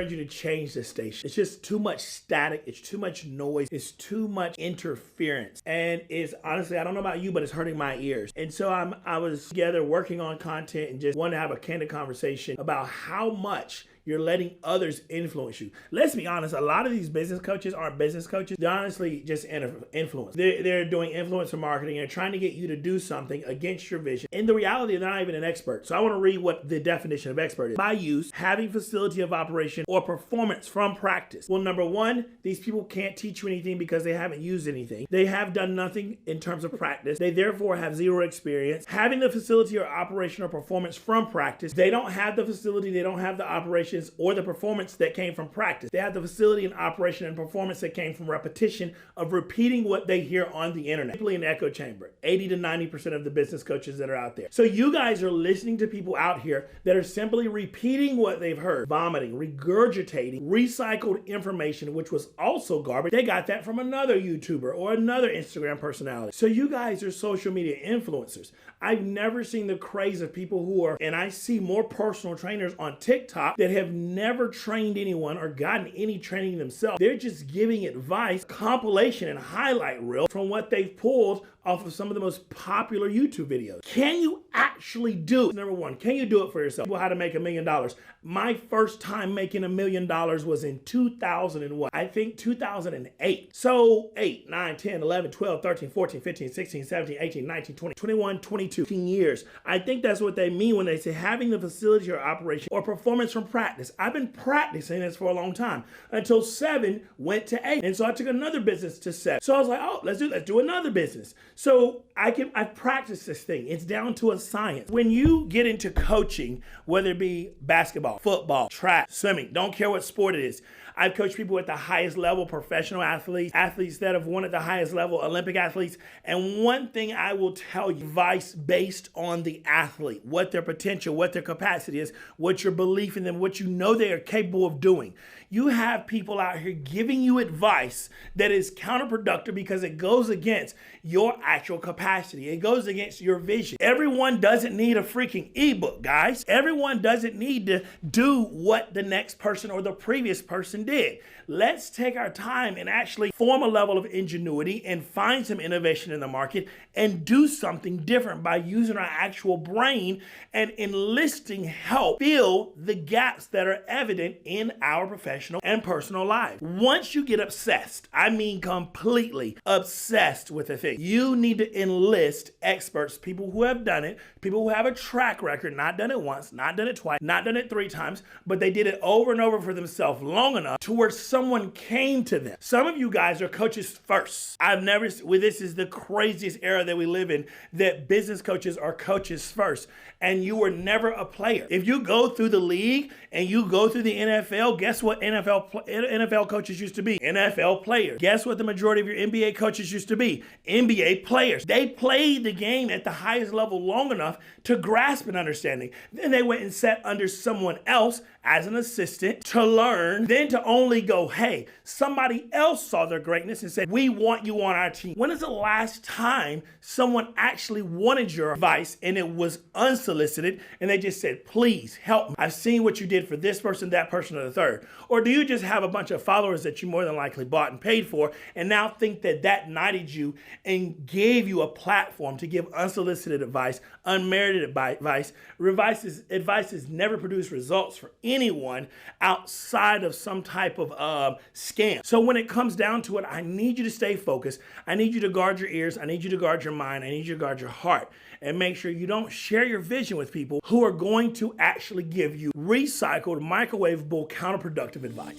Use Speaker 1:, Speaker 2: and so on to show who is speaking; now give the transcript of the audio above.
Speaker 1: encourage you to change the station. It's just too much static. It's too much noise. It's too much interference. And it's honestly, I don't know about you, but it's hurting my ears. And so I was together working on content and just wanted to have a candid conversation about how much you're letting others influence you. Let's be honest, a lot of these business coaches aren't business coaches. They're honestly just influence. They're doing influencer marketing and trying to get you to do something against your vision. In the reality, they're not even an expert. So I want to read what the definition of expert is. By use, having facility of operation or performance from practice. Well, number one, these people can't teach you anything because they haven't used anything. They have done nothing in terms of practice. They therefore have zero experience. Having the facility or operation or performance from practice. They don't have the facility, they don't have the operation or the performance that came from practice. They have the facility and operation and performance that came from repetition of repeating what they hear on the internet. Simply an echo chamber. 80 to 90% of the business coaches that are out there. So you guys are listening to people out here that are simply repeating what they've heard, vomiting, regurgitating, recycled information, which was also garbage. They got that from another YouTuber or another Instagram personality. So you guys are social media influencers. I've never seen the craze of people who are, and I see more personal trainers on TikTok that have never trained anyone or gotten any training themselves. They're just giving advice, compilation and highlight reel from what they've pulled off of some of the most popular YouTube videos. Can you actually do it? Number one, can you do it for yourself? How to make $1 million. My first time making $1 million was in 2000 and what? I think 2008. So 8, 9, 10, 11, 12, 13, 14, 15, 16, 17, 18, 19, 20, 21, 22 years. I think that's what they mean when they say having the facility or operation or performance from practice. I've been practicing this for a long time until 7 went to 8. And so I took another business to 7. So I was like, oh, let's do another business. So I practice this thing. It's down to a science. When you get into coaching, whether it be basketball, football, track, swimming, don't care what sport it is. I've coached people at the highest level, professional athletes that have won at the highest level, Olympic athletes. And one thing I will tell you, advice based on the athlete, what their potential, what their capacity is, what your belief in them, what you know they are capable of doing. You have people out here giving you advice that is counterproductive because it goes against your actual capacity. It goes against your vision. Everyone doesn't need a freaking ebook, guys. Everyone doesn't need to do what the next person or the previous person did. Let's take our time and actually form a level of ingenuity and find some innovation in the market and do something different by using our actual brain and enlisting help fill the gaps that are evident in our professional and personal life. Once you get obsessed, I mean completely obsessed with a thing, you need to enlist experts, people who have done it, people who have a track record, not done it once, not done it twice, not done it 3 times, but they did it over and over for themselves long enough to where someone came to them. Some of you guys are coaches first. This is the craziest era that we live in, that business coaches are coaches first, and you were never a player. If you go through the league and you go through the NFL, guess what NFL coaches used to be? NFL players. Guess what the majority of your NBA coaches used to be? NBA players. They played the game at the highest level long enough to grasp an understanding. Then they went and sat under someone else as an assistant to learn, then to only go, hey, somebody else saw their greatness and said, we want you on our team. When is the last time someone actually wanted your advice and it was unsolicited and they just said, please help me. I've seen what you did for this person, that person, or the third. Or do you just have a bunch of followers that you more than likely bought and paid for and now think that knighted you and gave you a platform to give unsolicited advice, unmerited advice? Advice has never produced results for anyone outside of some type of scam. So when it comes down to it, I need you to stay focused. I need you to guard your ears. I need you to guard your mind. I need you to guard your heart and make sure you don't share your vision with people who are going to actually give you recycled, microwavable, counterproductive advice.